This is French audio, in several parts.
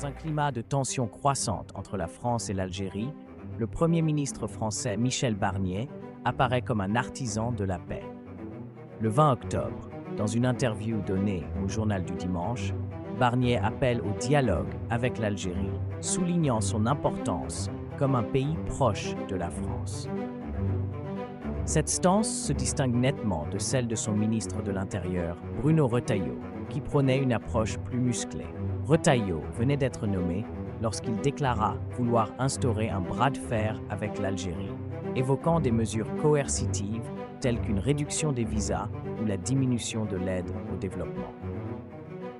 Dans un climat de tension croissante entre la France et l'Algérie, le Premier ministre français Michel Barnier apparaît comme un artisan de la paix. Le 20 octobre, dans une interview donnée au Journal du Dimanche, Barnier appelle au dialogue avec l'Algérie, soulignant son importance comme un pays proche de la France. Cette stance se distingue nettement de celle de son ministre de l'Intérieur, Bruno Retailleau, qui prônait une approche plus musclée. Retailleau venait d'être nommé lorsqu'il déclara vouloir instaurer un bras de fer avec l'Algérie, évoquant des mesures coercitives telles qu'une réduction des visas ou la diminution de l'aide au développement.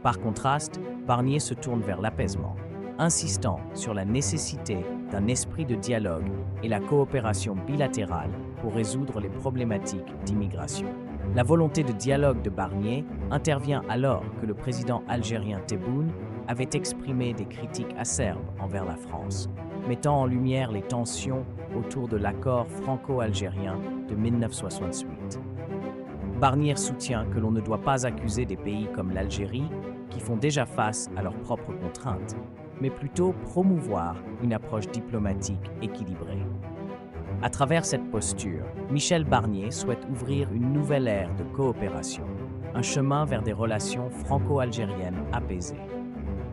Par contraste, Barnier se tourne vers l'apaisement, insistant sur la nécessité d'un esprit de dialogue et la coopération bilatérale pour résoudre les problématiques d'immigration. La volonté de dialogue de Barnier intervient alors que le président algérien Tebboune avait exprimé des critiques acerbes envers la France, mettant en lumière les tensions autour de l'accord franco-algérien de 1968. Barnier soutient que l'on ne doit pas accuser des pays comme l'Algérie, qui font déjà face à leurs propres contraintes, mais plutôt promouvoir une approche diplomatique équilibrée. À travers cette posture, Michel Barnier souhaite ouvrir une nouvelle ère de coopération, un chemin vers des relations franco-algériennes apaisées.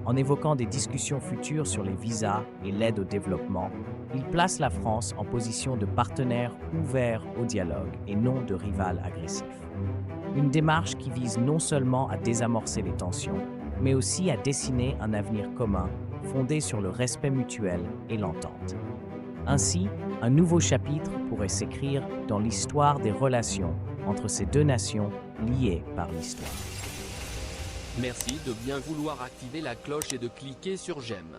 En évoquant des discussions futures sur les visas et l'aide au développement, il place la France en position de partenaire ouvert au dialogue et non de rival agressif. Une démarche qui vise non seulement à désamorcer les tensions, mais aussi à dessiner un avenir commun fondé sur le respect mutuel et l'entente. Ainsi, un nouveau chapitre pourrait s'écrire dans l'histoire des relations entre ces deux nations liées par l'histoire. Merci de bien vouloir activer la cloche et de cliquer sur j'aime.